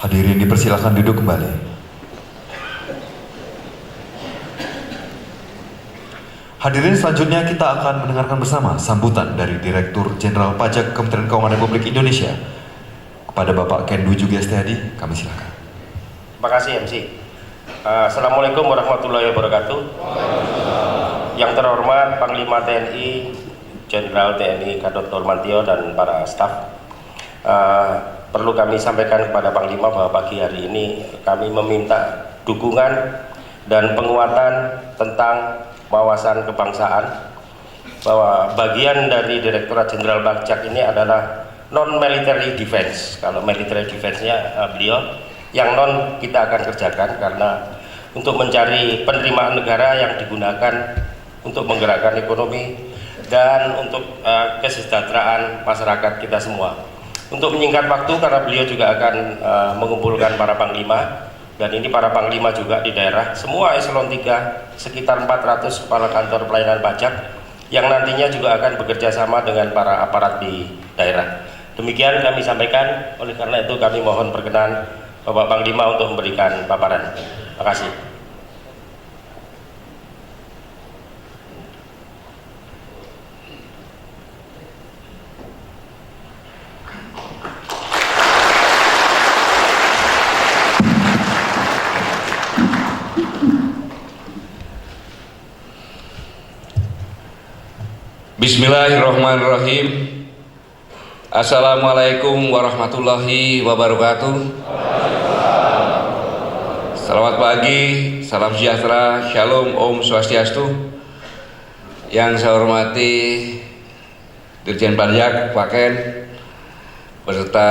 Hadirin dipersilakan duduk kembali. Hadirin, selanjutnya kita akan mendengarkan bersama sambutan dari Direktur Jenderal Pajak Kementerian Keuangan Republik Indonesia. Kepada Bapak Ken Dwi Jugi Setiadi, kami silakan. Terima kasih MC. Assalamualaikum warahmatullahi wabarakatuh. Yang terhormat Panglima TNI, Jenderal TNI Gatot Nurmantio dan para staf. Perlu kami sampaikan kepada Panglima bahwa pagi hari ini kami meminta dukungan dan penguatan tentang wawasan kebangsaan, bahwa bagian dari Direktorat Jenderal Pajak ini adalah non-military defense. Kalau military defense-nya beliau, yang non kita akan kerjakan karena untuk mencari penerimaan negara yang digunakan untuk menggerakkan ekonomi dan untuk kesejahteraan masyarakat kita semua. Untuk menyingkat waktu, karena beliau juga akan mengumpulkan para panglima, dan ini para panglima juga di daerah, semua eselon 3, sekitar 400 kepala kantor pelayanan pajak, yang nantinya juga akan bekerja sama dengan para aparat di daerah. Demikian kami sampaikan, oleh karena itu kami mohon perkenan Bapak Panglima untuk memberikan paparan. Terima kasih. Bismillahirrahmanirrahim. Assalamualaikum warahmatullahi wabarakatuh. Selamat pagi, salam sejahtera, shalom, om swastiastu. Yang saya hormati Dirjen Pajak Pak Ken beserta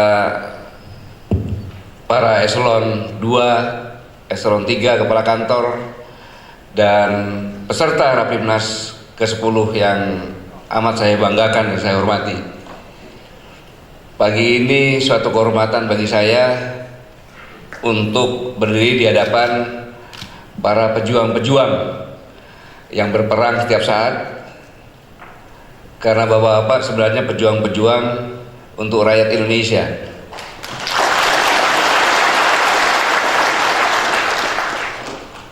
para eselon 2, eselon 3 kepala kantor dan peserta Rapimnas ke-10 yang amat saya banggakan dan saya hormati. Pagi ini suatu kehormatan bagi saya untuk berdiri di hadapan para pejuang-pejuang yang berperang setiap saat, karena Bapak-Bapak sebenarnya pejuang-pejuang untuk rakyat Indonesia.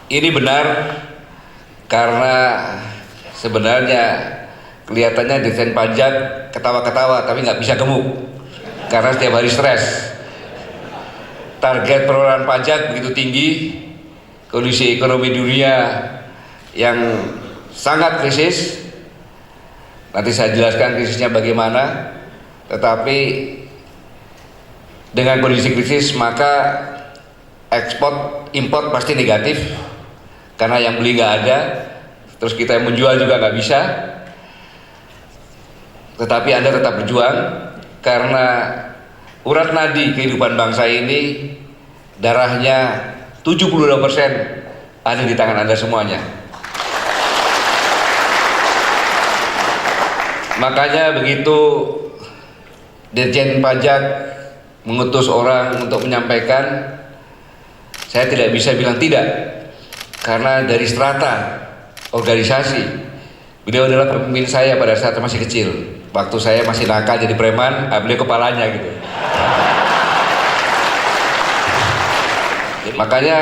Ini benar karena sebenarnya kelihatannya Dirjen Pajak ketawa-ketawa tapi nggak bisa gemuk karena setiap hari stres. Target perolehan pajak begitu tinggi, kondisi ekonomi dunia yang sangat krisis. Nanti saya jelaskan krisisnya bagaimana. Tetapi dengan kondisi krisis maka ekspor impor pasti negatif karena yang beli nggak ada. Terus kita yang menjual juga nggak bisa. Tetapi Anda tetap berjuang karena urat nadi kehidupan bangsa ini, darahnya 72% ada di tangan Anda semuanya. Makanya begitu Dirjen Pajak mengutus orang untuk menyampaikan, saya tidak bisa bilang tidak, karena dari strata organisasi, beliau adalah pemimpin saya pada saat masih kecil. Waktu saya masih nakal jadi preman, beliau kepalanya gitu. Makanya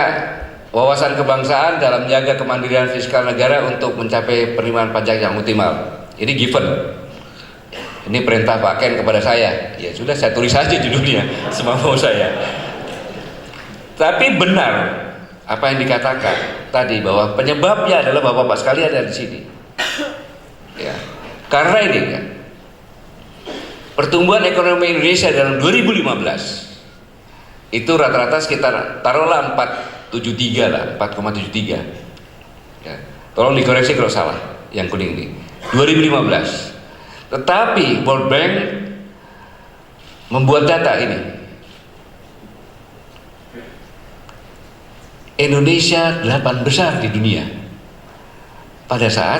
wawasan kebangsaan dalam menjaga kemandirian fiskal negara untuk mencapai penerimaan pajak yang optimal. Ini given. Ini perintah Pak Ken kepada saya. Ya sudah, saya tulis saja judulnya semampu saya. Tapi benar apa yang dikatakan tadi bahwa penyebabnya adalah bapak-bapak sekalian ada di sini. Ya. Karena ini kan pertumbuhan ekonomi Indonesia dalam 2015 itu rata-rata sekitar taruhlah 4,73 lah, 4,73. Ya. Tolong dikoreksi kalau salah yang kuning ini. 2015. Tetapi World Bank membuat data ini. Indonesia 8 besar di dunia pada saat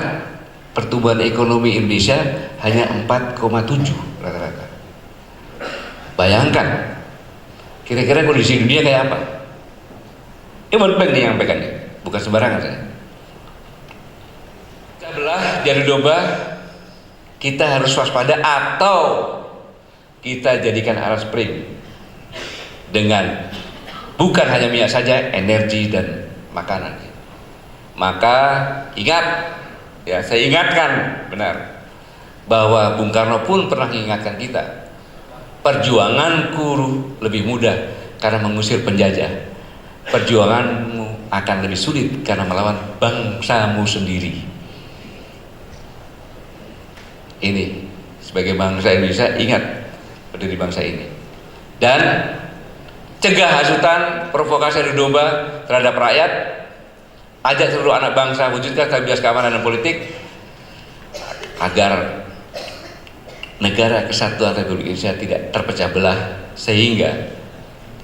pertumbuhan ekonomi Indonesia hanya 4,7 rata-rata. Bayangkan kira-kira kondisi dunia kayak apa? Ini World Bank nih yang menyampaikannya, bukan sembarangan saya. Kita belah jadi domba, kita harus waspada atau kita jadikan alat spring dengan bukan hanya minyak saja, energi dan makanan. Maka ingat, ya saya ingatkan benar bahwa Bung Karno pun pernah mengingatkan kita, perjuanganku lebih mudah karena mengusir penjajah, perjuanganmu akan lebih sulit karena melawan bangsamu sendiri. Ini sebagai bangsa Indonesia, ingat berdiri bangsa ini dan cegah hasutan, provokasi adu domba terhadap rakyat. Ajak seluruh anak bangsa wujudkan stabilitas keamanan dan politik agar negara kesatuan Republik Indonesia tidak terpecah belah sehingga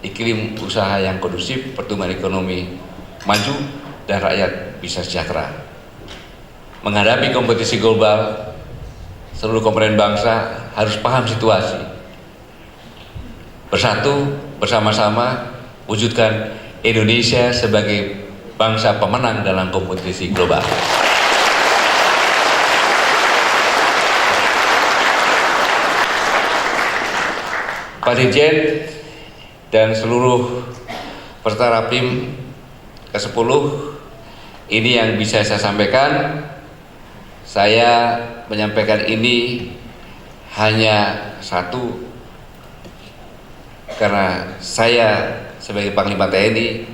iklim usaha yang kondusif, pertumbuhan ekonomi maju dan rakyat bisa sejahtera. Menghadapi kompetisi global, seluruh komponen bangsa harus paham situasi. Bersatu bersama-sama wujudkan Indonesia sebagai bangsa pemenang dalam kompetisi global. Pak Dirjen dan seluruh peserta Rapim ke-10, ini yang bisa saya sampaikan. Saya menyampaikan ini hanya satu, karena saya sebagai Panglima TNI,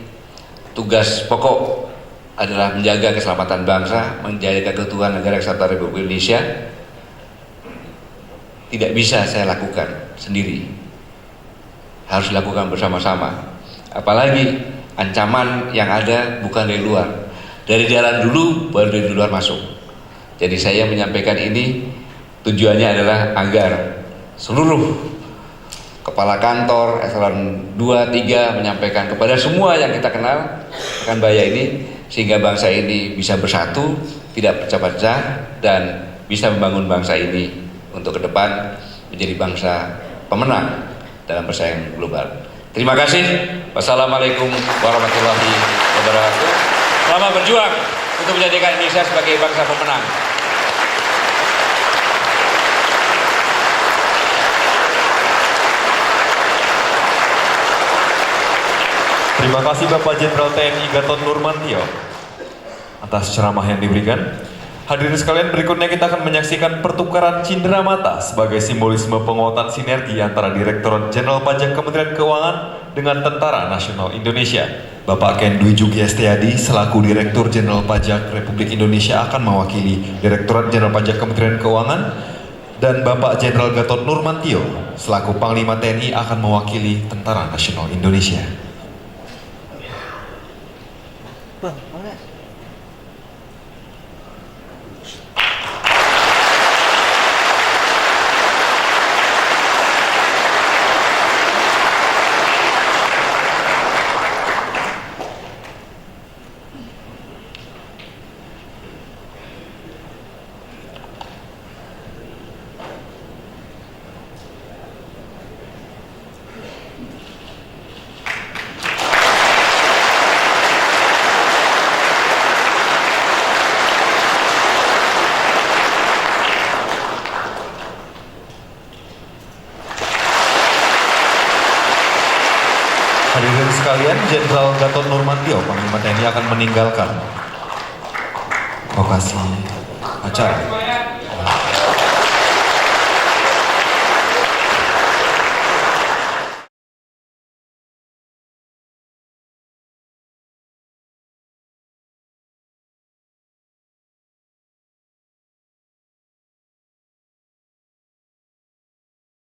tugas pokok adalah menjaga keselamatan bangsa, menjaga keutuhan negara kesatuan Republik Indonesia. Tidak bisa saya lakukan sendiri, harus dilakukan bersama-sama. Apalagi ancaman yang ada bukan dari luar, dari dalam dulu baru dari luar masuk. Jadi saya menyampaikan ini tujuannya adalah agar seluruh kepala kantor, eselon 2, 3 menyampaikan kepada semua yang kita kenal akan bahaya ini, sehingga bangsa ini bisa bersatu, tidak pecah-pecah, dan bisa membangun bangsa ini untuk ke depan menjadi bangsa pemenang dalam persaingan global. Terima kasih. Wassalamualaikum warahmatullahi wabarakatuh. Selamat berjuang untuk menjadikan Indonesia sebagai bangsa pemenang. Terima kasih Bapak Jenderal TNI Gatot Nurmantio atas ceramah yang diberikan. Hadirin sekalian, berikutnya kita akan menyaksikan pertukaran cindera mata sebagai simbolisme penguatan sinergi antara Direktorat Jenderal Pajak Kementerian Keuangan dengan Tentara Nasional Indonesia. Bapak Ken Dwi Jugi Setiadi selaku Direktur Jenderal Pajak Republik Indonesia akan mewakili Direktorat Jenderal Pajak Kementerian Keuangan, dan Bapak Jenderal Gatot Nurmantio selaku Panglima TNI akan mewakili Tentara Nasional Indonesia. Bang, mana? Hadirin sekalian, Jenderal Gatot Nurmantio, Panglima TNI akan meninggalkan lokasi acara.